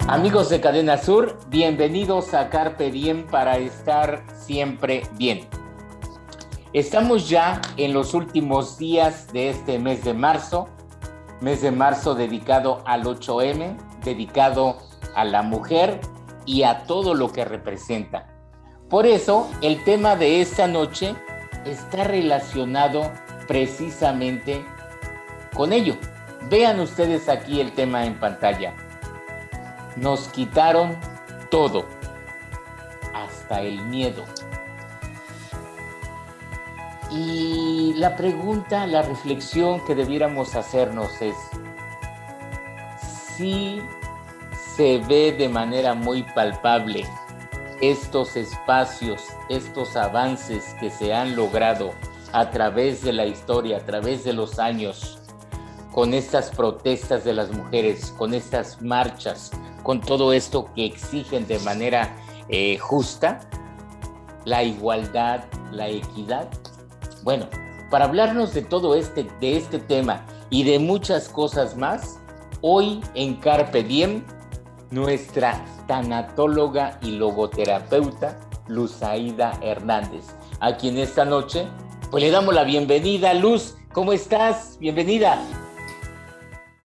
Amigos de Cadena Sur, bienvenidos a Carpe Diem para estar siempre bien. Estamos ya en los últimos días de este mes de marzo dedicado al 8M, dedicado a la mujer y a todo lo que representa. Por eso, el tema de esta noche está relacionado precisamente con ello. Vean ustedes aquí el tema en pantalla. Nos quitaron todo, hasta el miedo. Y la pregunta, la reflexión que debiéramos hacernos es, si se ve de manera muy palpable estos espacios, estos avances que se han logrado a través de la historia, a través de los años, con estas protestas de las mujeres, con estas marchas, con todo esto que exigen de manera justa, la igualdad, la equidad. Bueno, para hablarnos de todo este tema y de muchas cosas más, hoy en Carpe Diem, nuestra tanatóloga y logoterapeuta Luz Aida Hernández, a quien esta noche pues le damos la bienvenida. Luz, ¿cómo estás? Bienvenida.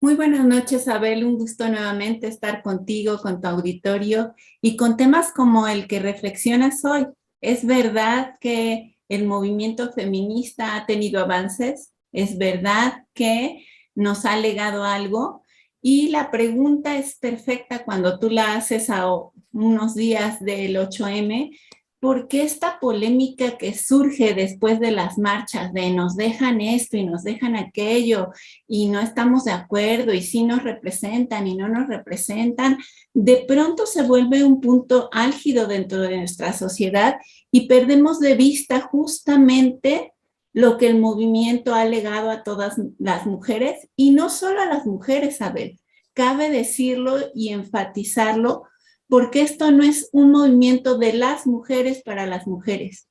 Muy buenas noches, Abel. Un gusto nuevamente estar contigo, con tu auditorio y con temas como el que reflexionas hoy. ¿Es verdad que el movimiento feminista ha tenido avances? ¿Es verdad que nos ha legado algo? Y la pregunta es perfecta cuando tú la haces a unos días del 8M. ¿Por qué esta polémica que surge después de las marchas de nos dejan esto y nos dejan aquello y no estamos de acuerdo y sí nos representan y no nos representan, de pronto se vuelve un punto álgido dentro de nuestra sociedad y perdemos de vista justamente lo que el movimiento ha legado a todas las mujeres y no solo a las mujeres, Abel? Cabe decirlo y enfatizarlo, porque esto no es un movimiento de las mujeres para las mujeres,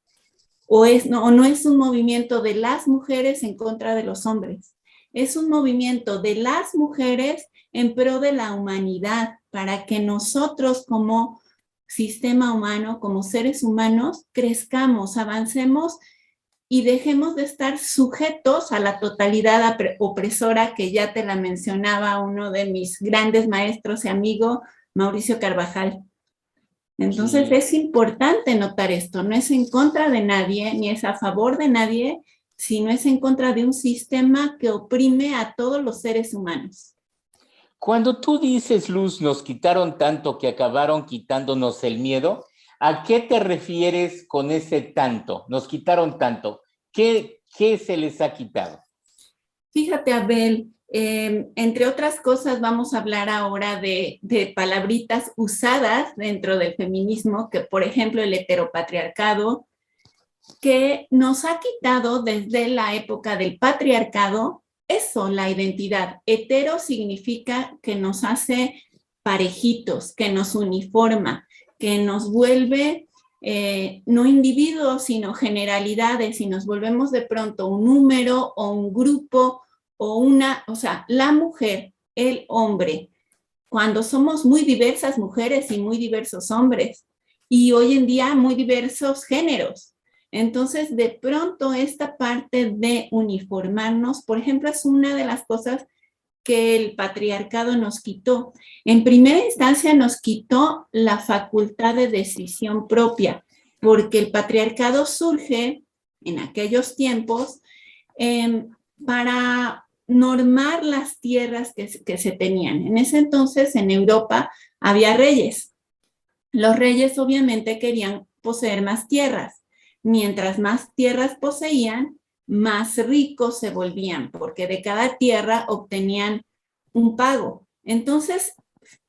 no es un movimiento de las mujeres en contra de los hombres, es un movimiento de las mujeres en pro de la humanidad, para que nosotros como sistema humano, como seres humanos, crezcamos, avancemos y dejemos de estar sujetos a la totalidad opresora que ya te la mencionaba uno de mis grandes maestros y amigos, Mauricio Carvajal. Entonces es importante notar esto, no es en contra de nadie, ni es a favor de nadie, sino es en contra de un sistema que oprime a todos los seres humanos. Cuando tú dices, Luz, nos quitaron tanto que acabaron quitándonos el miedo, ¿a qué te refieres con ese tanto? Nos quitaron tanto. ¿Qué se les ha quitado? Fíjate, Abel, entre otras cosas vamos a hablar ahora de palabritas usadas dentro del feminismo, que por ejemplo el heteropatriarcado, que nos ha quitado desde la época del patriarcado eso, la identidad. Hetero significa que nos hace parejitos, que nos uniforma, que nos vuelve no individuos, sino generalidades, y nos volvemos de pronto un número o un grupo o sea, la mujer, el hombre, cuando somos muy diversas mujeres y muy diversos hombres, y hoy en día muy diversos géneros. Entonces, de pronto, esta parte de uniformarnos, por ejemplo, es una de las cosas que el patriarcado nos quitó. En primera instancia, nos quitó la facultad de decisión propia, porque el patriarcado surge en aquellos tiempos para normar las tierras que se tenían. En ese entonces, en Europa, había reyes. Los reyes obviamente querían poseer más tierras. Mientras más tierras poseían, más ricos se volvían, porque de cada tierra obtenían un pago. Entonces,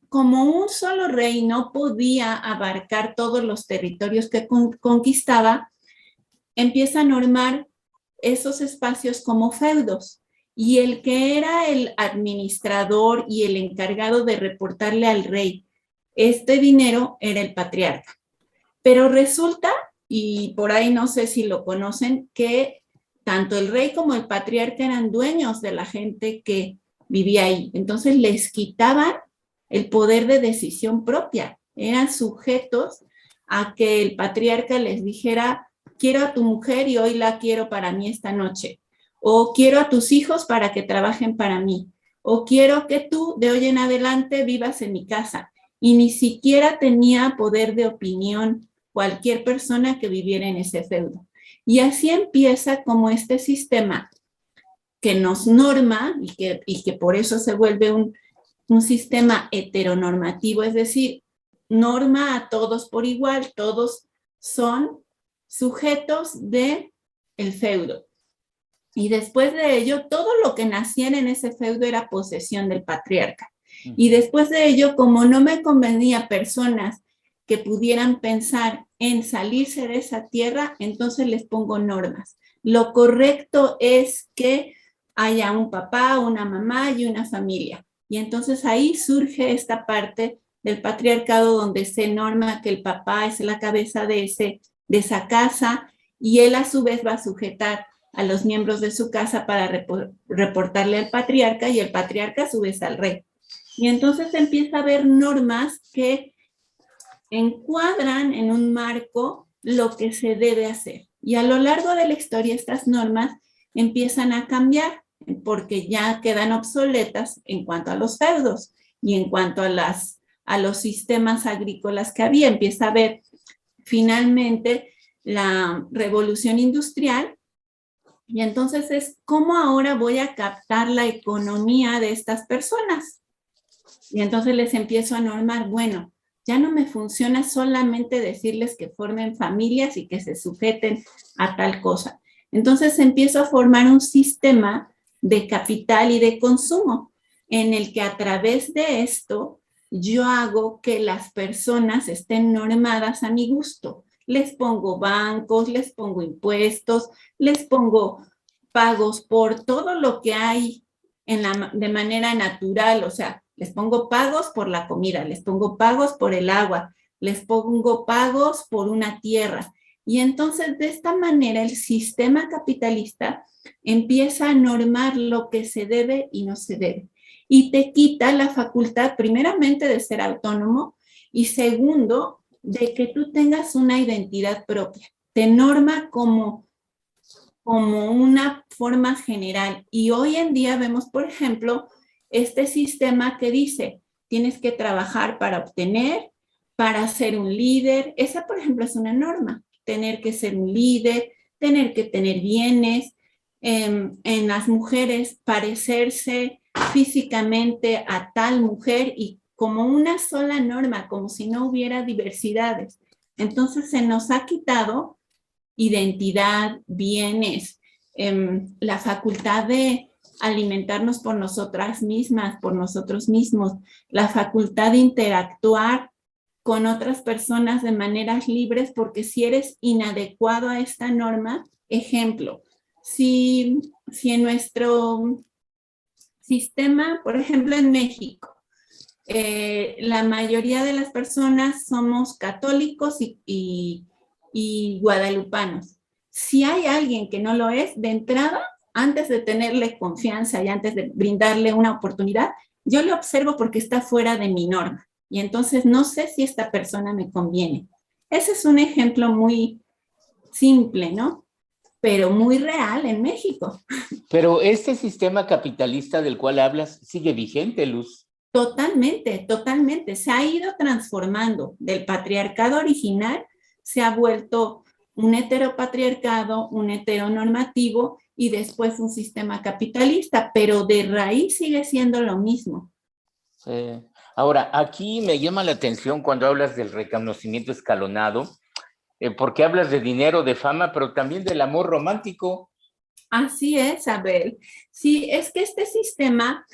como un solo rey no podía abarcar todos los territorios que conquistaba, empieza a normar esos espacios como feudos. Y el que era el administrador y el encargado de reportarle al rey este dinero era el patriarca. Pero resulta, y por ahí no sé si lo conocen, que tanto el rey como el patriarca eran dueños de la gente que vivía ahí. Entonces les quitaban el poder de decisión propia. Eran sujetos a que el patriarca les dijera, quiero a tu mujer y hoy la quiero para mí esta noche, o quiero a tus hijos para que trabajen para mí, o quiero que tú de hoy en adelante vivas en mi casa. Y ni siquiera tenía poder de opinión cualquier persona que viviera en ese feudo. Y así empieza como este sistema que nos norma y que por eso se vuelve un sistema heteronormativo, es decir, norma a todos por igual, todos son sujetos de el feudo. Y después de ello, todo lo que naciera en ese feudo era posesión del patriarca. Y después de ello, como no me convenía personas que pudieran pensar en salirse de esa tierra, entonces les pongo normas. Lo correcto es que haya un papá, una mamá y una familia. Y entonces ahí surge esta parte del patriarcado donde se norma que el papá es la cabeza de esa casa y él a su vez va a sujetar a los miembros de su casa para reportarle al patriarca y el patriarca a su vez al rey. Y entonces empieza a haber normas que encuadran en un marco lo que se debe hacer. Y a lo largo de la historia estas normas empiezan a cambiar porque ya quedan obsoletas en cuanto a los feudos y en cuanto a los sistemas agrícolas que había. Empieza a haber finalmente la revolución industrial y entonces es cómo ahora voy a captar la economía de estas personas. Y entonces les empiezo a normar, bueno, ya no me funciona solamente decirles que formen familias y que se sujeten a tal cosa. Entonces empiezo a formar un sistema de capital y de consumo en el que a través de esto yo hago que las personas estén normadas a mi gusto. Les pongo bancos, les pongo impuestos, les pongo pagos por todo lo que hay de manera natural, o sea, les pongo pagos por la comida, les pongo pagos por el agua, les pongo pagos por una tierra. Y entonces de esta manera el sistema capitalista empieza a normar lo que se debe y no se debe. Y te quita la facultad, primeramente, de ser autónomo y segundo, de que tú tengas una identidad propia. Te norma como una forma general. Y hoy en día vemos, por ejemplo, este sistema que dice, tienes que trabajar para obtener, para ser un líder. Esa, por ejemplo, es una norma. Tener que ser un líder, tener que tener bienes. En las mujeres, parecerse físicamente a tal mujer y como una sola norma, como si no hubiera diversidades. Entonces se nos ha quitado identidad, bienes, la facultad de alimentarnos por nosotras mismas, por nosotros mismos, la facultad de interactuar con otras personas de maneras libres, porque si eres inadecuado a esta norma, ejemplo, si en nuestro sistema, por ejemplo en México, la mayoría de las personas somos católicos y guadalupanos. Si hay alguien que no lo es, de entrada, antes de tenerle confianza y antes de brindarle una oportunidad, yo le observo porque está fuera de mi norma. Y entonces no sé si esta persona me conviene. Ese es un ejemplo muy simple, ¿no? Pero muy real en México. Pero este sistema capitalista del cual hablas sigue vigente, Luz. Totalmente, totalmente. Se ha ido transformando. Del patriarcado original se ha vuelto un heteropatriarcado, un heteronormativo y después un sistema capitalista, pero de raíz sigue siendo lo mismo. Sí. Ahora, aquí me llama la atención cuando hablas del reconocimiento escalonado, porque hablas de dinero, de fama, pero también del amor romántico. Así es, Abel. Sí, es que este sistema,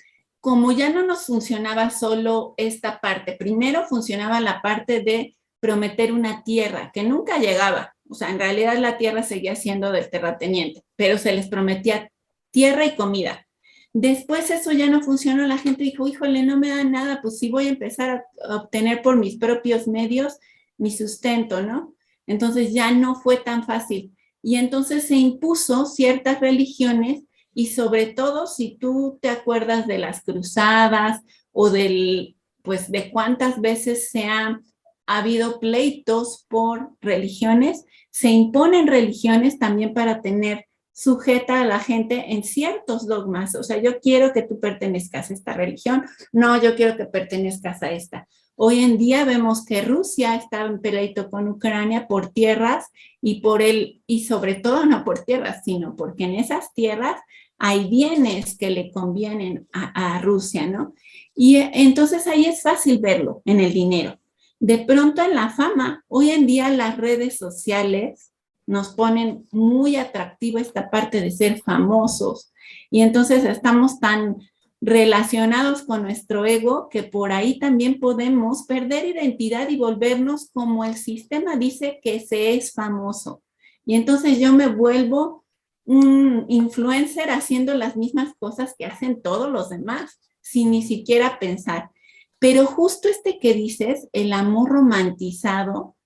como ya no nos funcionaba solo esta parte, primero funcionaba la parte de prometer una tierra que nunca llegaba. O sea, en realidad la tierra seguía siendo del terrateniente, pero se les prometía tierra y comida. Después eso ya no funcionó, la gente dijo, híjole, no me dan nada, pues sí voy a empezar a obtener por mis propios medios mi sustento, ¿no? Entonces ya no fue tan fácil. Y entonces se impuso ciertas religiones y sobre todo si tú te acuerdas de las cruzadas o del pues de cuántas veces ha habido pleitos por religiones, se imponen religiones también para tener sujeta a la gente en ciertos dogmas. O sea, yo quiero que tú pertenezcas a esta religión, no, yo quiero que pertenezcas a esta. Hoy en día vemos que Rusia está en pleito con Ucrania por tierras y sobre todo no por tierras, sino porque en esas tierras hay bienes que le convienen a Rusia, ¿no? Y entonces ahí es fácil verlo en el dinero. De pronto en la fama, hoy en día las redes sociales nos ponen muy atractivo esta parte de ser famosos y entonces estamos tan relacionados con nuestro ego que por ahí también podemos perder identidad y volvernos como el sistema dice que se es famoso. Y entonces yo me vuelvo un influencer haciendo las mismas cosas que hacen todos los demás, sin ni siquiera pensar. Pero justo que dices, el amor romantizado,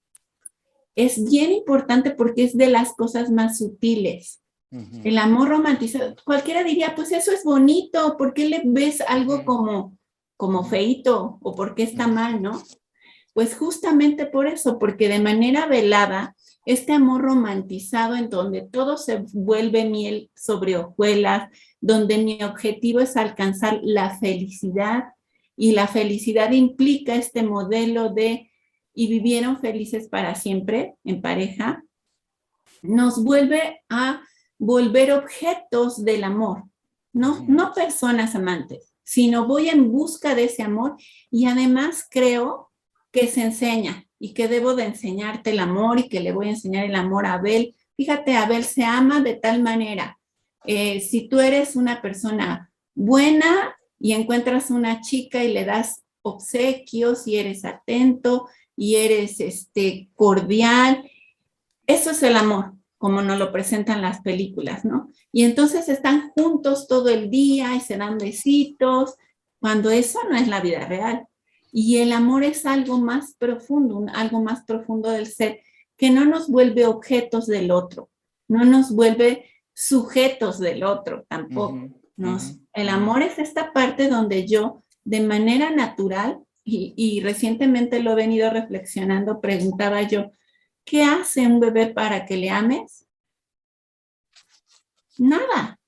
es bien importante porque es de las cosas más sutiles. Uh-huh. El amor romantizado, cualquiera diría, pues eso es bonito, ¿por qué le ves algo como feíto o por qué está mal, no? Pues justamente por eso, porque de manera velada, este amor romantizado en donde todo se vuelve miel sobre hojuelas, donde mi objetivo es alcanzar la felicidad, y la felicidad implica este modelo de y vivieron felices para siempre en pareja, nos vuelve a volver objetos del amor, no personas amantes, sino voy en busca de ese amor y además creo que se enseña y que debo de enseñarte el amor y que le voy a enseñar el amor a Abel. Fíjate, Abel se ama de tal manera. Si tú eres una persona buena y encuentras una chica y le das obsequios y eres atento y eres cordial, eso es el amor, como nos lo presentan las películas, ¿no? Y entonces están juntos todo el día y se dan besitos, cuando eso no es la vida real. Y el amor es algo más profundo del ser, que no nos vuelve objetos del otro, no nos vuelve sujetos del otro tampoco. El amor es esta parte donde yo, de manera natural, y recientemente lo he venido reflexionando, preguntaba yo, ¿qué hace un bebé para que le ames? Nada.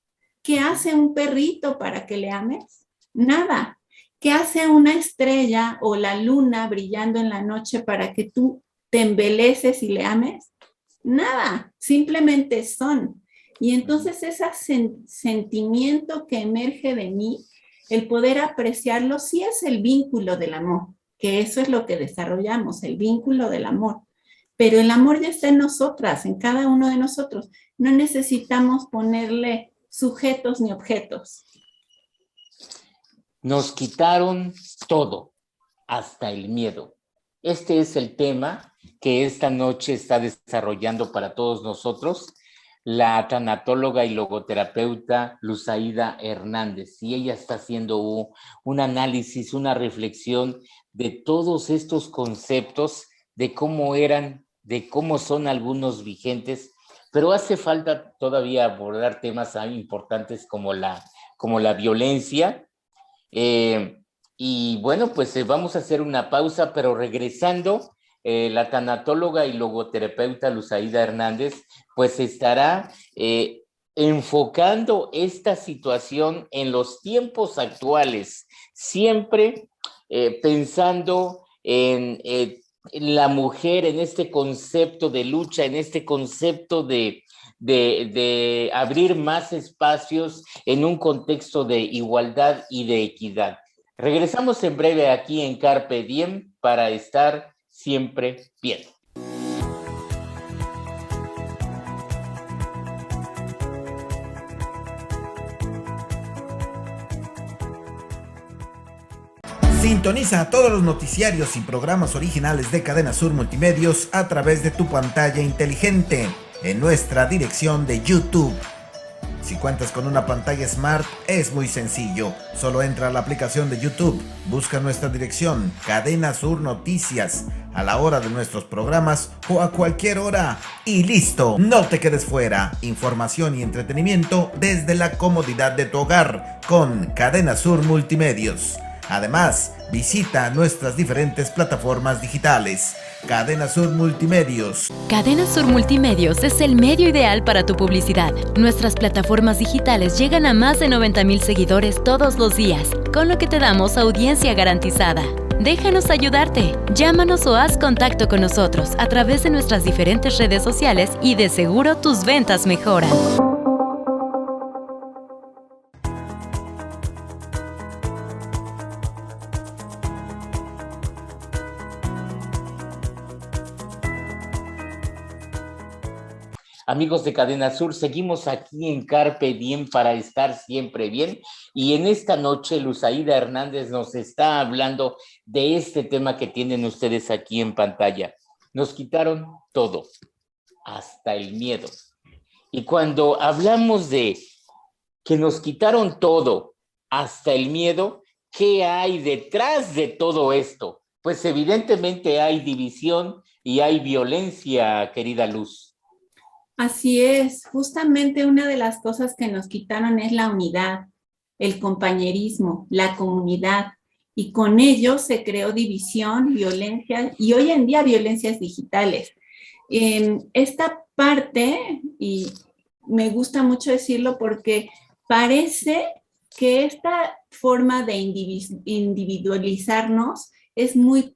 ¿Qué hace un perrito para que le ames? Nada. ¿Qué hace una estrella o la luna brillando en la noche para que tú te embeleces y le ames? Nada. Simplemente son. Y entonces ese sentimiento que emerge de mí, el poder apreciarlo, sí es el vínculo del amor, que eso es lo que desarrollamos, el vínculo del amor. Pero el amor ya está en nosotras, en cada uno de nosotros. No necesitamos ponerle sujetos ni objetos. Nos quitaron todo, hasta el miedo. Este es el tema que esta noche está desarrollando para todos nosotros la tanatóloga y logoterapeuta Luzaida Hernández, y ella está haciendo un análisis, una reflexión de todos estos conceptos, de cómo eran, de cómo son algunos vigentes, pero hace falta todavía abordar temas importantes como la violencia. Y bueno, pues vamos a hacer una pausa, pero regresando, la tanatóloga y logoterapeuta Luzaida Hernández pues estará enfocando esta situación en los tiempos actuales, siempre pensando en la mujer, en este concepto de lucha, en este concepto de abrir más espacios en un contexto de igualdad y de equidad. Regresamos en breve aquí en Carpe Diem para estar siempre bien. Sintoniza todos los noticiarios y programas originales de Cadena Sur Multimedios a través de tu pantalla inteligente en nuestra dirección de YouTube. Si cuentas con una pantalla Smart, es muy sencillo. Solo entra a la aplicación de YouTube, busca nuestra dirección, Cadena Sur Noticias, a la hora de nuestros programas o a cualquier hora. Y listo, no te quedes fuera. Información y entretenimiento desde la comodidad de tu hogar con Cadena Sur Multimedios. Además, visita nuestras diferentes plataformas digitales. Cadena Sur Multimedios. Cadena Sur Multimedios es el medio ideal para tu publicidad. Nuestras plataformas digitales llegan a más de 90,000 seguidores todos los días, con lo que te damos audiencia garantizada. Déjanos ayudarte. Llámanos o haz contacto con nosotros a través de nuestras diferentes redes sociales y de seguro tus ventas mejoran. Amigos de Cadena Sur, seguimos aquí en Carpe Diem para estar siempre bien. Y en esta noche, Luzaida Hernández nos está hablando de este tema que tienen ustedes aquí en pantalla. Nos quitaron todo, hasta el miedo. Y cuando hablamos de que nos quitaron todo, hasta el miedo, ¿qué hay detrás de todo esto? Pues evidentemente hay división y hay violencia, querida Luz. Así es, justamente una de las cosas que nos quitaron es la unidad, el compañerismo, la comunidad, y con ello se creó división, violencia, y hoy en día violencias digitales. Esta parte, y me gusta mucho decirlo porque parece que esta forma de individualizarnos es muy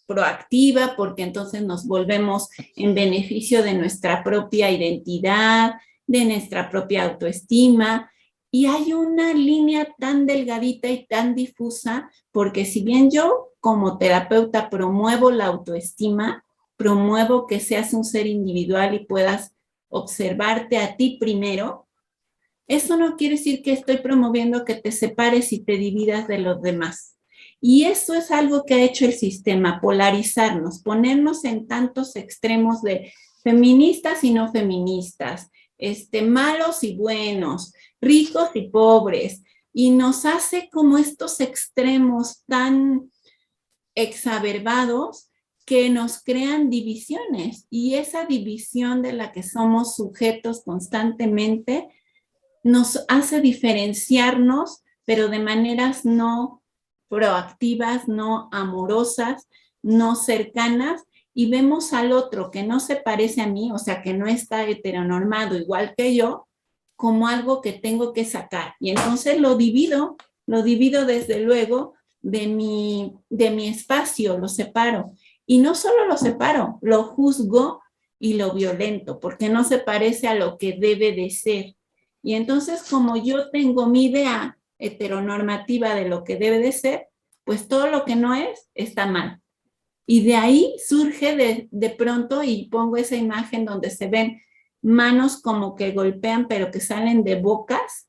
proactiva, porque entonces nos volvemos en beneficio de nuestra propia identidad, de nuestra propia autoestima, y hay una línea tan delgadita y tan difusa, porque si bien yo como terapeuta promuevo la autoestima, promuevo que seas un ser individual y puedas observarte a ti primero, eso no quiere decir que estoy promoviendo que te separes y te dividas de los demás. Y eso es algo que ha hecho el sistema, polarizarnos, ponernos en tantos extremos de feministas y no feministas, malos y buenos, ricos y pobres, y nos hace como estos extremos tan exacerbados que nos crean divisiones, y esa división de la que somos sujetos constantemente nos hace diferenciarnos, pero de maneras no proactivas, no amorosas, no cercanas, y vemos al otro que no se parece a mí, o sea, que no está heteronormado igual que yo, como algo que tengo que sacar. Y entonces lo divido desde luego de mi espacio, lo separo. Y no solo lo separo, lo juzgo y lo violento, porque no se parece a lo que debe de ser. Y entonces, como yo tengo mi idea heteronormativa de lo que debe de ser, pues todo lo que no es, está mal. Y de ahí surge de pronto, y pongo esa imagen donde se ven manos como que golpean, pero que salen de bocas,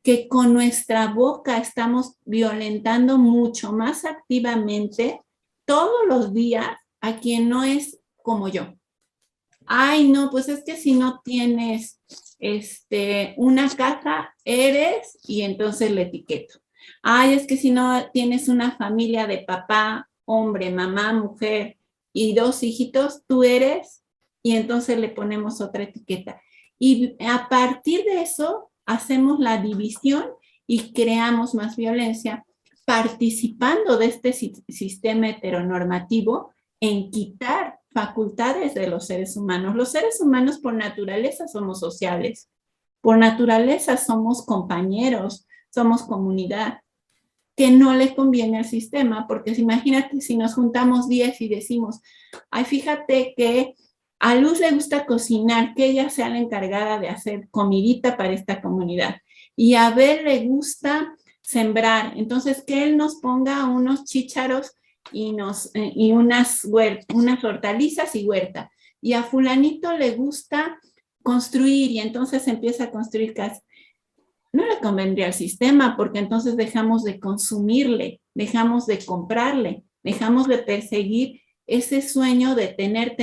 que con nuestra boca estamos violentando mucho más activamente todos los días a quien no es como yo. Ay, no, pues es que si no tienes una casa, eres, y entonces le etiqueto. Ay, es que si no tienes una familia de papá, hombre, mamá, mujer y 2 hijitos, tú eres, y entonces le ponemos otra etiqueta. Y a partir de eso hacemos la división y creamos más violencia, participando de este sistema heteronormativo en quitar facultades de los seres humanos. Los seres humanos por naturaleza somos sociales, por naturaleza somos compañeros, somos comunidad, que no le conviene al sistema, porque imagínate si nos juntamos 10 y decimos, ay, fíjate que a Luz le gusta cocinar, que ella sea la encargada de hacer comidita para esta comunidad, y a Abel le gusta sembrar, entonces que él nos ponga unos chícharos y unas hortalizas y huerta, y a fulanito le gusta construir, y entonces empieza a construir casas. No le convendría al sistema, porque entonces dejamos de consumirle, dejamos de comprarle, dejamos de perseguir ese sueño de tener,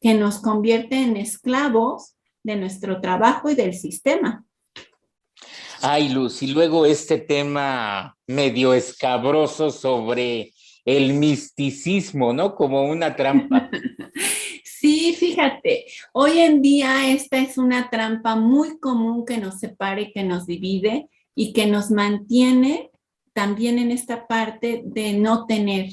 que nos convierte en esclavos de nuestro trabajo y del sistema. Ay, Luz, y luego este tema medio escabroso sobre el misticismo, ¿no? Como una trampa. Sí, fíjate, hoy en día esta es una trampa muy común que nos separa y que nos divide y que nos mantiene también en esta parte de no tener,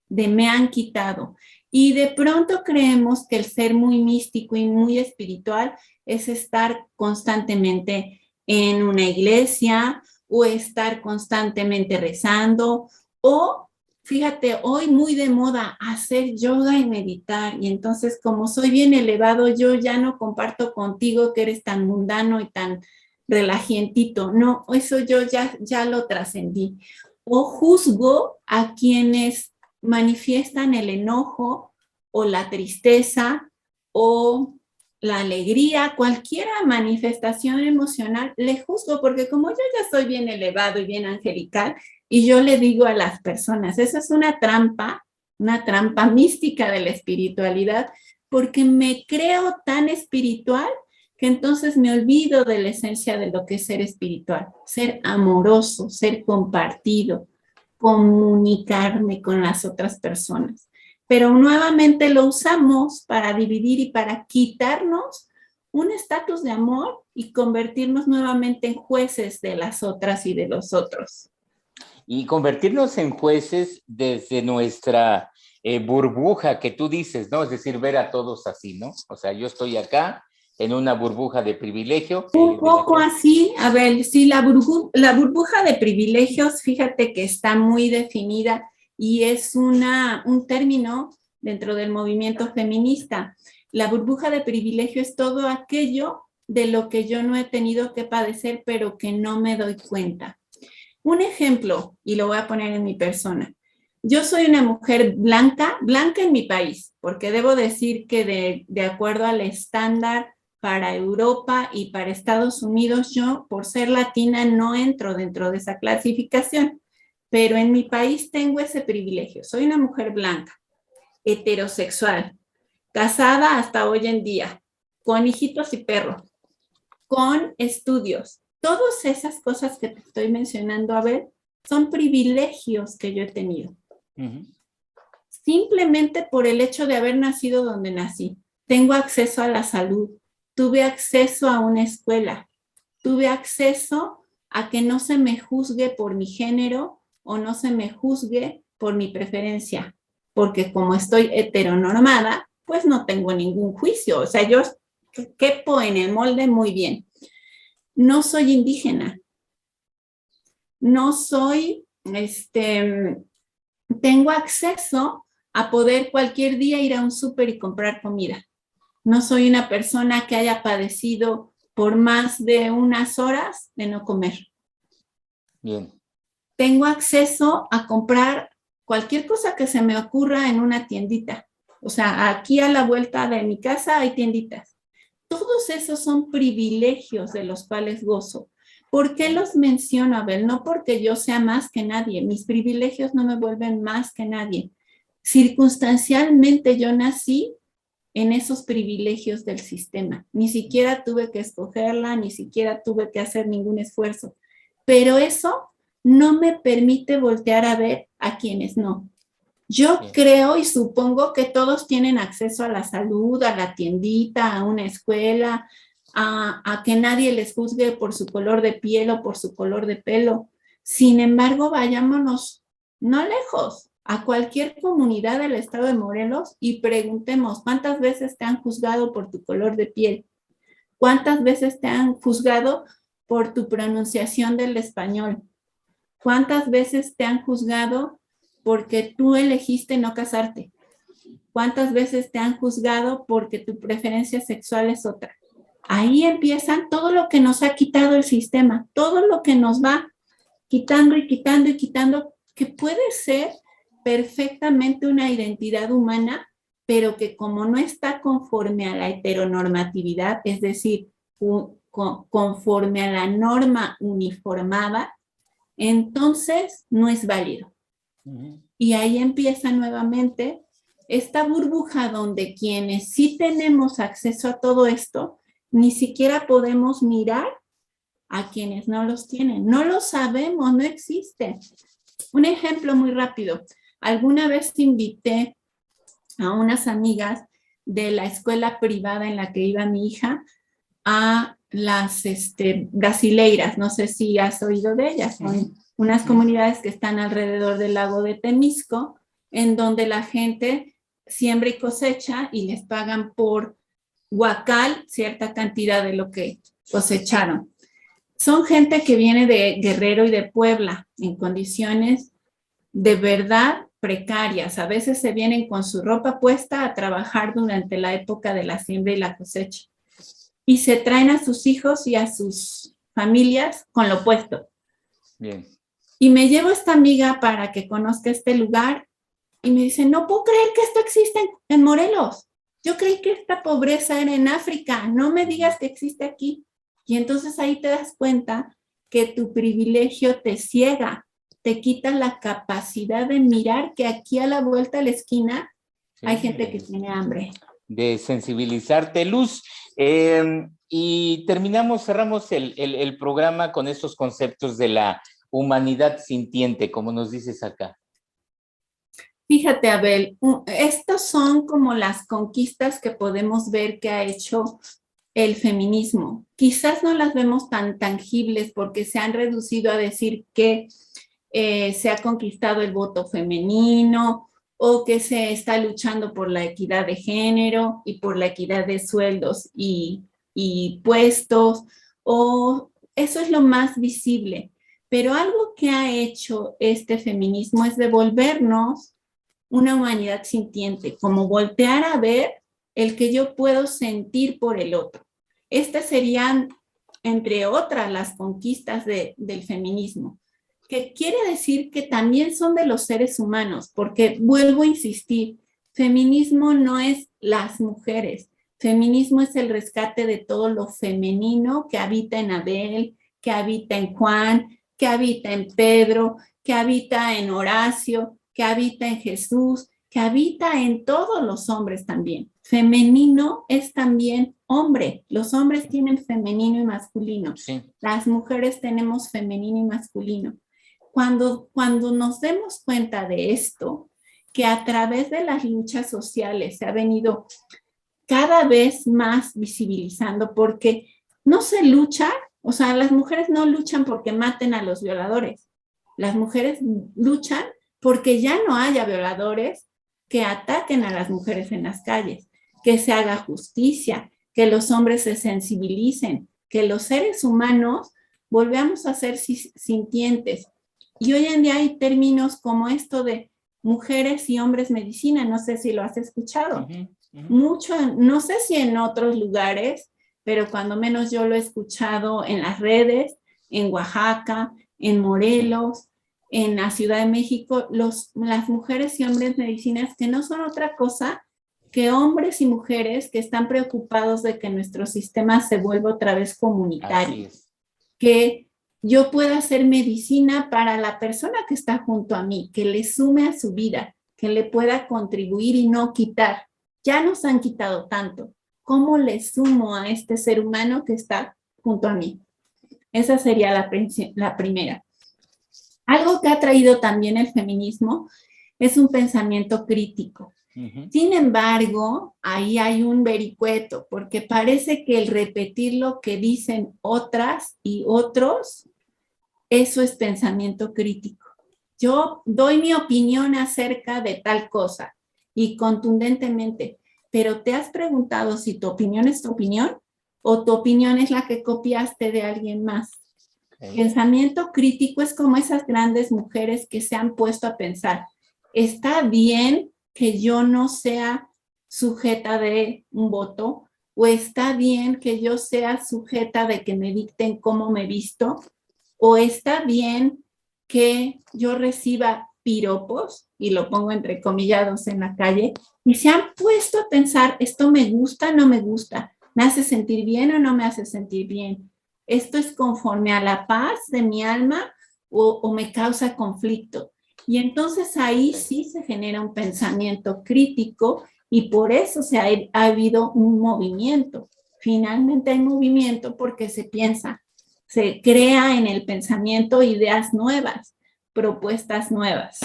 de me han quitado. Y de pronto creemos que el ser muy místico y muy espiritual es estar constantemente en una iglesia o estar constantemente rezando o, fíjate, hoy muy de moda hacer yoga y meditar. Y entonces, como soy bien elevado, yo ya no comparto contigo que eres tan mundano y tan relajientito. No, eso yo ya lo trascendí. O juzgo a quienes manifiestan el enojo o la tristeza o la alegría, cualquier manifestación emocional, le juzgo porque como yo ya soy bien elevado y bien angelical, y yo le digo a las personas, esa es una trampa mística de la espiritualidad, porque me creo tan espiritual que entonces me olvido de la esencia de lo que es ser espiritual, ser amoroso, ser compartido, comunicarme con las otras personas. Pero nuevamente lo usamos para dividir y para quitarnos un estatus de amor y convertirnos nuevamente en jueces de las otras y de los otros. Y convertirnos en jueces desde nuestra burbuja que tú dices, ¿no? Es decir, ver a todos así, ¿no? O sea, yo estoy acá en una burbuja de privilegio. Un poco así, a ver, sí, la burbuja de privilegios, fíjate que está muy definida y es un término dentro del movimiento feminista. La burbuja de privilegio es todo aquello de lo que yo no he tenido que padecer, pero que no me doy cuenta. Un ejemplo, y lo voy a poner en mi persona. Yo soy una mujer blanca en mi país, porque debo decir que de acuerdo al estándar para Europa y para Estados Unidos, yo, por ser latina, no entro dentro de esa clasificación, pero en mi país tengo ese privilegio. Soy una mujer blanca, heterosexual, casada hasta hoy en día, con hijitos y perros, con estudios. Todas esas cosas que te estoy mencionando, Abel, son privilegios que yo he tenido. Uh-huh. Simplemente por el hecho de haber nacido donde nací. Tengo acceso a la salud, tuve acceso a una escuela, tuve acceso a que no se me juzgue por mi género o no se me juzgue por mi preferencia, porque como estoy heteronormada, pues no tengo ningún juicio. O sea, yo quepo en el molde muy bien. No soy indígena, no soy, tengo acceso a poder cualquier día ir a un súper y comprar comida. No soy una persona que haya padecido por más de unas horas de no comer. Bien. Tengo acceso a comprar cualquier cosa que se me ocurra en una tiendita. O sea, aquí a la vuelta de mi casa hay tienditas. Todos esos son privilegios de los cuales gozo. ¿Por qué los menciono, Abel? No porque yo sea más que nadie. Mis privilegios no me vuelven más que nadie. Circunstancialmente yo nací en esos privilegios del sistema. Ni siquiera tuve que escogerla, ni siquiera tuve que hacer ningún esfuerzo. Pero eso no me permite voltear a ver a quienes no. Yo creo y supongo que todos tienen acceso a la salud, a la tiendita, a una escuela, a que nadie les juzgue por su color de piel o por su color de pelo. Sin embargo, vayámonos no lejos, a cualquier comunidad del estado de Morelos y preguntemos, ¿cuántas veces te han juzgado por tu color de piel? ¿Cuántas veces te han juzgado por tu pronunciación del español? ¿Cuántas veces te han juzgado porque tú elegiste no casarte? ¿Cuántas veces te han juzgado porque tu preferencia sexual es otra? Ahí empiezan todo lo que nos ha quitado el sistema, todo lo que nos va quitando y quitando y quitando, que puede ser perfectamente una identidad humana, pero que como no está conforme a la heteronormatividad, es decir, conforme a la norma uniformada, entonces no es válido. Uh-huh. Y ahí empieza nuevamente esta burbuja donde quienes sí tenemos acceso a todo esto, ni siquiera podemos mirar a quienes no los tienen. No lo sabemos, no existe. Un ejemplo muy rápido. Alguna vez invité a unas amigas de la escuela privada en la que iba mi hija a las brasileiras. No sé si has oído de ellas. Son unas comunidades que están alrededor del lago de Temisco, en donde la gente siembra y cosecha y les pagan por huacal cierta cantidad de lo que cosecharon. Son gente que viene de Guerrero y de Puebla en condiciones de verdad precarias. A veces se vienen con su ropa puesta a trabajar durante la época de la siembra y la cosecha. Y se traen a sus hijos y a sus familias con lo puesto. Bien. Y me llevo a esta amiga para que conozca este lugar y me dice, no puedo creer que esto existe en Morelos. Yo creí que esta pobreza era en África. No me digas que existe aquí. Y entonces ahí te das cuenta que tu privilegio te ciega, te quita la capacidad de mirar que aquí a la vuelta de la esquina hay gente que tiene hambre. De sensibilizarte, Luz. Y cerramos el programa con estos conceptos de la humanidad sintiente, como nos dices acá. Fíjate, Abel, estos son como las conquistas que podemos ver que ha hecho el feminismo. Quizás no las vemos tan tangibles porque se han reducido a decir que se ha conquistado el voto femenino o que se está luchando por la equidad de género y por la equidad de sueldos y puestos, o eso es lo más visible. Pero algo que ha hecho este feminismo es devolvernos una humanidad sintiente, como voltear a ver el que yo puedo sentir por el otro. Estas serían, entre otras, las conquistas del feminismo, que quiere decir que también son de los seres humanos, porque vuelvo a insistir, feminismo no es las mujeres, feminismo es el rescate de todo lo femenino que habita en Abel, que habita en Juan, que habita en Pedro, que habita en Horacio, que habita en Jesús, que habita en todos los hombres también. Femenino es también hombre. Los hombres tienen femenino y masculino. Sí. Las mujeres tenemos femenino y masculino. Cuando nos demos cuenta de esto, que a través de las luchas sociales se ha venido cada vez más visibilizando, porque no se lucha, o sea, las mujeres no luchan porque maten a los violadores. Las mujeres luchan porque ya no haya violadores que ataquen a las mujeres en las calles, que se haga justicia, que los hombres se sensibilicen, que los seres humanos volvamos a ser sintientes. Y hoy en día hay términos como esto de mujeres y hombres medicina, no sé si lo has escuchado. Mucho, no sé si en otros lugares, pero cuando menos yo lo he escuchado en las redes, en Oaxaca, en Morelos, en la Ciudad de México, las mujeres y hombres medicinas, que no son otra cosa que hombres y mujeres que están preocupados de que nuestro sistema se vuelva otra vez comunitario. Que yo pueda hacer medicina para la persona que está junto a mí, que le sume a su vida, que le pueda contribuir y no quitar. Ya nos han quitado tanto. ¿Cómo le sumo a este ser humano que está junto a mí? Esa sería la primera. Algo que ha traído también el feminismo es un pensamiento crítico. Sin embargo, ahí hay un vericueto, porque parece que el repetir lo que dicen otras y otros, eso es pensamiento crítico. Yo doy mi opinión acerca de tal cosa y contundentemente, pero ¿te has preguntado si tu opinión es tu opinión o tu opinión es la que copiaste de alguien más? Pensamiento crítico es como esas grandes mujeres que se han puesto a pensar, ¿está bien que yo no sea sujeta de un voto? ¿O está bien que yo sea sujeta de que me dicten cómo me visto? ¿O está bien que yo reciba piropos, y lo pongo entrecomillados en la calle, y se han puesto a pensar, ¿esto me gusta, no me gusta? ¿Me hace sentir bien o no me hace sentir bien? ¿Esto es conforme a la paz de mi alma o me causa conflicto? Y entonces ahí sí se genera un pensamiento crítico y por eso ha habido un movimiento. Finalmente hay movimiento porque se piensa, se crea en el pensamiento ideas nuevas, propuestas nuevas.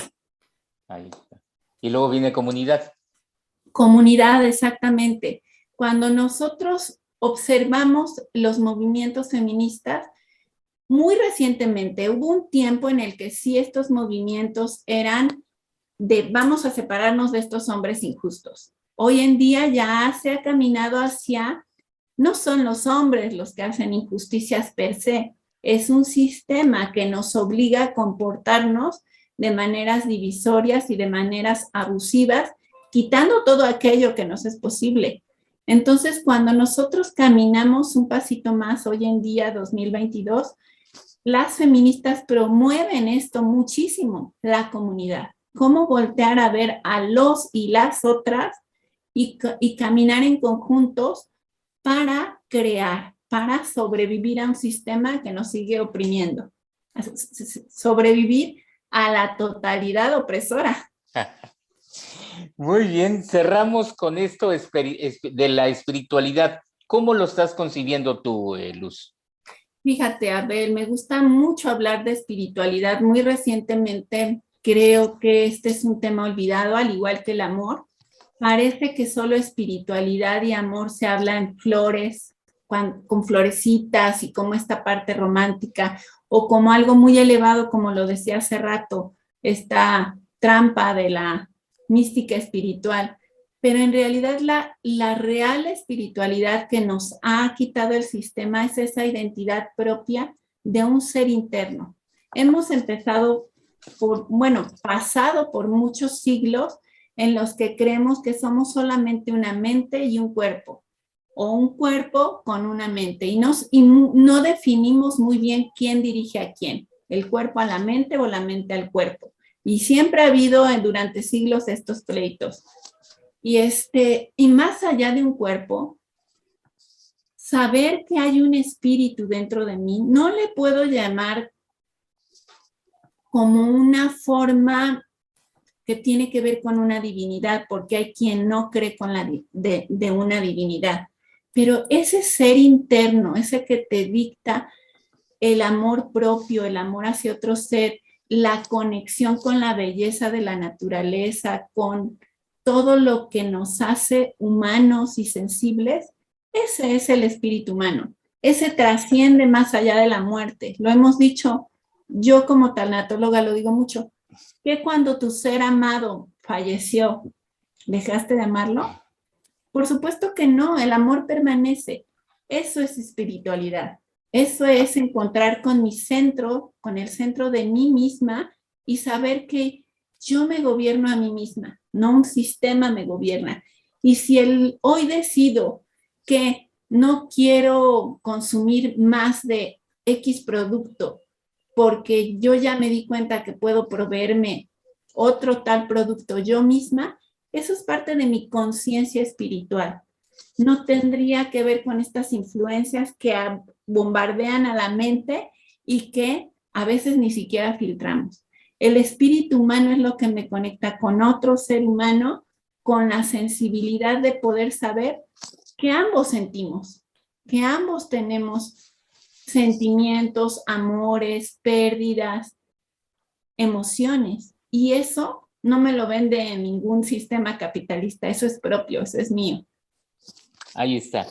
Ahí está. Y luego viene comunidad. Comunidad, exactamente. Cuando nosotros observamos los movimientos feministas, muy recientemente hubo un tiempo en el que sí estos movimientos eran de vamos a separarnos de estos hombres injustos. Hoy en día ya se ha caminado hacia, no son los hombres los que hacen injusticias per se, es un sistema que nos obliga a comportarnos de maneras divisorias y de maneras abusivas, quitando todo aquello que nos es posible. Entonces, cuando nosotros caminamos un pasito más hoy en día, 2022, las feministas promueven esto muchísimo, la comunidad. Cómo voltear a ver a los y las otras y caminar en conjuntos para crear, para sobrevivir a un sistema que nos sigue oprimiendo. Sobrevivir a la totalidad opresora. Muy bien, cerramos con esto de la espiritualidad. ¿Cómo lo estás concibiendo tú, Luz? Fíjate, Abel, me gusta mucho hablar de espiritualidad. Muy recientemente creo que este es un tema olvidado, al igual que el amor. Parece que solo espiritualidad y amor se habla en flores, con florecitas y como esta parte romántica, o como algo muy elevado, como lo decía hace rato, esta trampa de la mística espiritual. Pero en realidad la real espiritualidad que nos ha quitado el sistema es esa identidad propia de un ser interno. Hemos pasado por muchos siglos en los que creemos que somos solamente una mente y un cuerpo, o un cuerpo con una mente, y no definimos muy bien quién dirige a quién, el cuerpo a la mente o la mente al cuerpo. Y siempre ha habido durante siglos estos pleitos. Y más allá de un cuerpo, saber que hay un espíritu dentro de mí, no le puedo llamar como una forma que tiene que ver con una divinidad, porque hay quien no cree de una divinidad. Pero ese ser interno, ese que te dicta el amor propio, el amor hacia otro ser, la conexión con la belleza de la naturaleza, con todo lo que nos hace humanos y sensibles, ese es el espíritu humano. Ese trasciende más allá de la muerte. Lo hemos dicho, yo como tanatóloga lo digo mucho, que cuando tu ser amado falleció, ¿dejaste de amarlo? Por supuesto que no, el amor permanece. Eso es espiritualidad. Eso es encontrar con mi centro, con el centro de mí misma y saber que yo me gobierno a mí misma, no un sistema me gobierna. Y si hoy decido que no quiero consumir más de X producto porque yo ya me di cuenta que puedo proveerme otro tal producto yo misma, eso es parte de mi conciencia espiritual. No tendría que ver con estas influencias que bombardean a la mente y que a veces ni siquiera filtramos. El espíritu humano es lo que me conecta con otro ser humano, con la sensibilidad de poder saber que ambos sentimos, que ambos tenemos sentimientos, amores, pérdidas, emociones. Y eso no me lo vende en ningún sistema capitalista, eso es propio, eso es mío. Ahí está.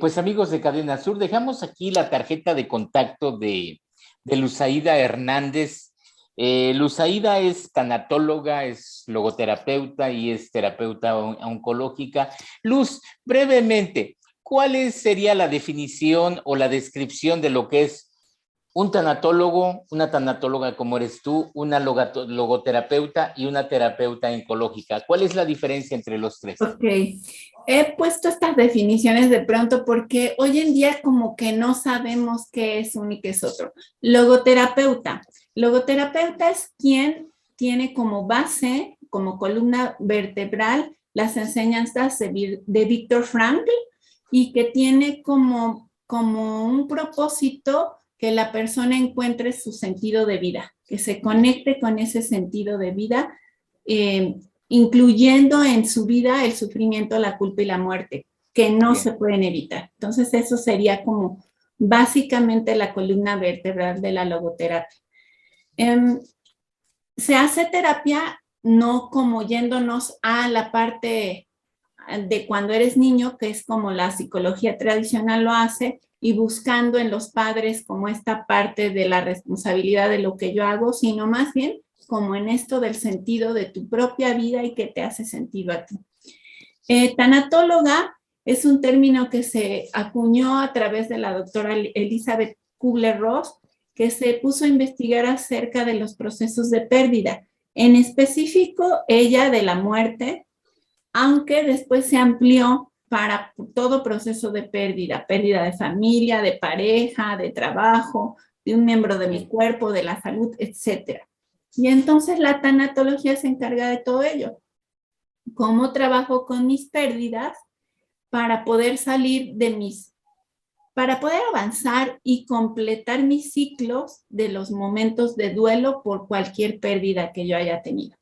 Pues amigos de Cadena Sur, dejamos aquí la tarjeta de contacto de Luzaida Hernández. Luzaida es tanatóloga, es logoterapeuta y es terapeuta oncológica. Luz, brevemente, ¿cuál sería la definición o la descripción de lo que es un tanatólogo, una tanatóloga como eres tú, una logoterapeuta y una terapeuta oncológica? ¿Cuál es la diferencia entre los tres? Ok, he puesto estas definiciones de pronto porque hoy en día como que no sabemos qué es uno y qué es otro. Logoterapeuta es quien tiene como base, como columna vertebral, las enseñanzas de Viktor Frankl y que tiene como un propósito que la persona encuentre su sentido de vida, que se conecte con ese sentido de vida, incluyendo en su vida el sufrimiento, la culpa y la muerte, que no se pueden evitar. Entonces, eso sería como básicamente la columna vertebral de la logoterapia. Se hace terapia no como yéndonos a la parte de cuando eres niño, que es como la psicología tradicional lo hace, y buscando en los padres como esta parte de la responsabilidad de lo que yo hago, sino más bien como en esto del sentido de tu propia vida y que te hace sentido a ti. Tanatóloga es un término que se acuñó a través de la doctora Elizabeth Kubler-Ross, que se puso a investigar acerca de los procesos de pérdida, en específico ella de la muerte, aunque después se amplió para todo proceso de pérdida, pérdida de familia, de pareja, de trabajo, de un miembro de mi cuerpo, de la salud, etc. Y entonces la tanatología se encarga de todo ello. ¿Cómo trabajo con mis pérdidas para poder salir de para poder avanzar y completar mis ciclos de los momentos de duelo por cualquier pérdida que yo haya tenido?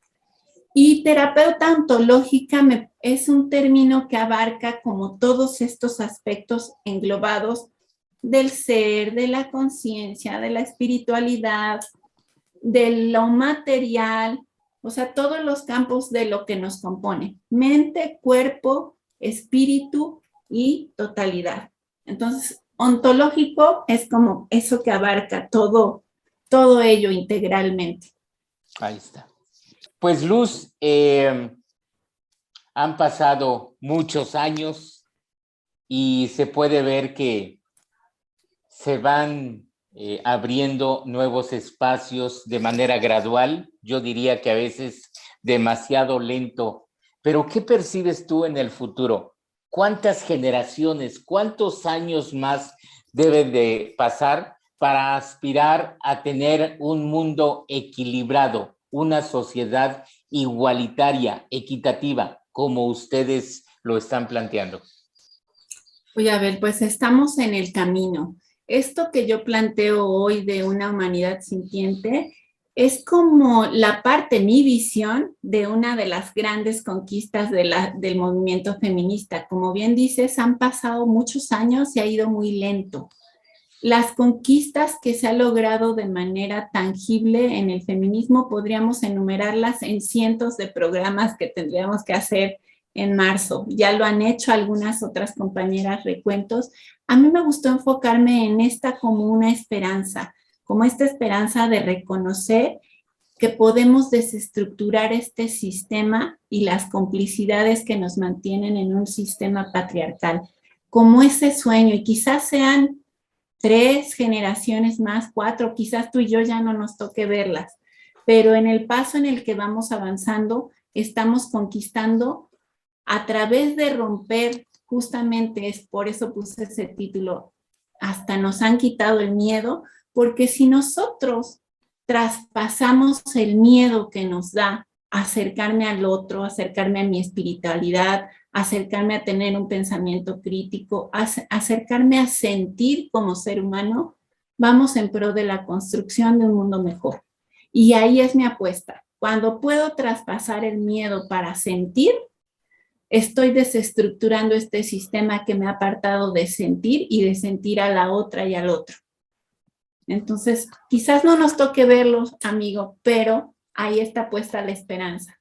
Y terapeuta ontológica es un término que abarca como todos estos aspectos englobados del ser, de la conciencia, de la espiritualidad, de lo material, o sea, todos los campos de lo que nos compone: mente, cuerpo, espíritu y totalidad. Entonces, ontológico es como eso que abarca todo ello integralmente. Ahí está. Pues Luz, han pasado muchos años y se puede ver que se van abriendo nuevos espacios de manera gradual, yo diría que a veces demasiado lento, pero ¿qué percibes tú en el futuro? ¿Cuántas generaciones, cuántos años más deben de pasar para aspirar a tener un mundo equilibrado, una sociedad igualitaria, equitativa, como ustedes lo están planteando? Oye, a ver, pues estamos en el camino. Esto que yo planteo hoy de una humanidad sintiente es como la parte, mi visión, de una de las grandes conquistas del movimiento feminista. Como bien dices, han pasado muchos años y ha ido muy lento. Las conquistas que se ha logrado de manera tangible en el feminismo podríamos enumerarlas en cientos de programas que tendríamos que hacer en marzo. Ya lo han hecho algunas otras compañeras recuentos. A mí me gustó enfocarme en esta como una esperanza, como esta esperanza de reconocer que podemos desestructurar este sistema y las complicidades que nos mantienen en un sistema patriarcal, como ese sueño, y quizás sean 3 generaciones más, 4, quizás tú y yo ya no nos toque verlas, pero en el paso en el que vamos avanzando, estamos conquistando a través de romper, justamente es por eso puse ese título, hasta nos han quitado el miedo, porque si nosotros traspasamos el miedo que nos da acercarme al otro, acercarme a mi espiritualidad, acercarme a tener un pensamiento crítico, acercarme a sentir como ser humano, vamos en pro de la construcción de un mundo mejor. Y ahí es mi apuesta. Cuando puedo traspasar el miedo para sentir, estoy desestructurando este sistema que me ha apartado de sentir y de sentir a la otra y al otro. Entonces, quizás no nos toque verlos, amigo, pero ahí está puesta la esperanza.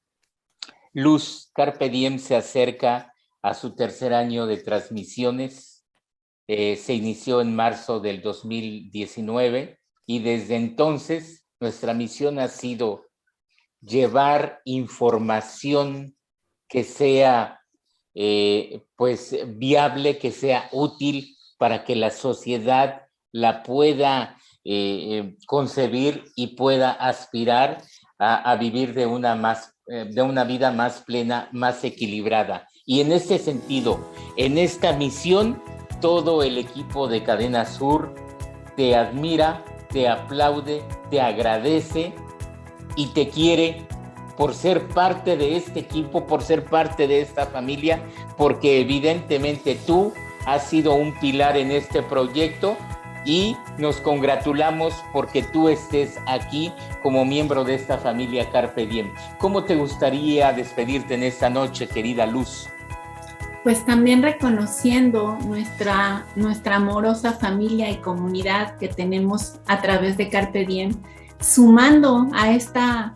Luz, Carpe Diem se acerca a su tercer año de transmisiones. Se inició en marzo del 2019 y desde entonces nuestra misión ha sido llevar información que sea pues viable, que sea útil para que la sociedad la pueda concebir y pueda aspirar a vivir de una vida más plena, más equilibrada. Y en este sentido, en esta misión, todo el equipo de Cadena Sur te admira, te aplaude, te agradece y te quiere por ser parte de este equipo, por ser parte de esta familia, porque evidentemente tú has sido un pilar en este proyecto y nos congratulamos porque tú estés aquí como miembro de esta familia Carpe Diem. ¿Cómo te gustaría despedirte en esta noche, querida Luz? Pues también reconociendo nuestra amorosa familia y comunidad que tenemos a través de Carpe Diem, sumando a esta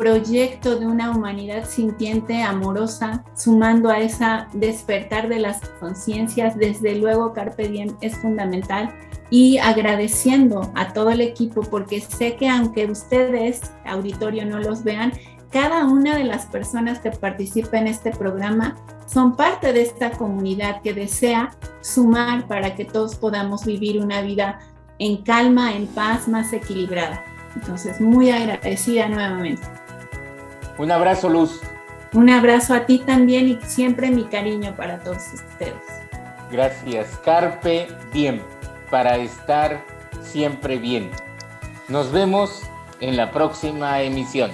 proyecto de una humanidad sintiente, amorosa, sumando a esa despertar de las conciencias. Desde luego, Carpe Diem es fundamental, y agradeciendo a todo el equipo, porque sé que aunque ustedes, auditorio, no los vean, cada una de las personas que participa en este programa son parte de esta comunidad que desea sumar para que todos podamos vivir una vida en calma, en paz, más equilibrada. Entonces, muy agradecida nuevamente. Un abrazo, Luz. Un abrazo a ti también y siempre mi cariño para todos ustedes. Gracias. Carpe Diem, para estar siempre bien. Nos vemos en la próxima emisión.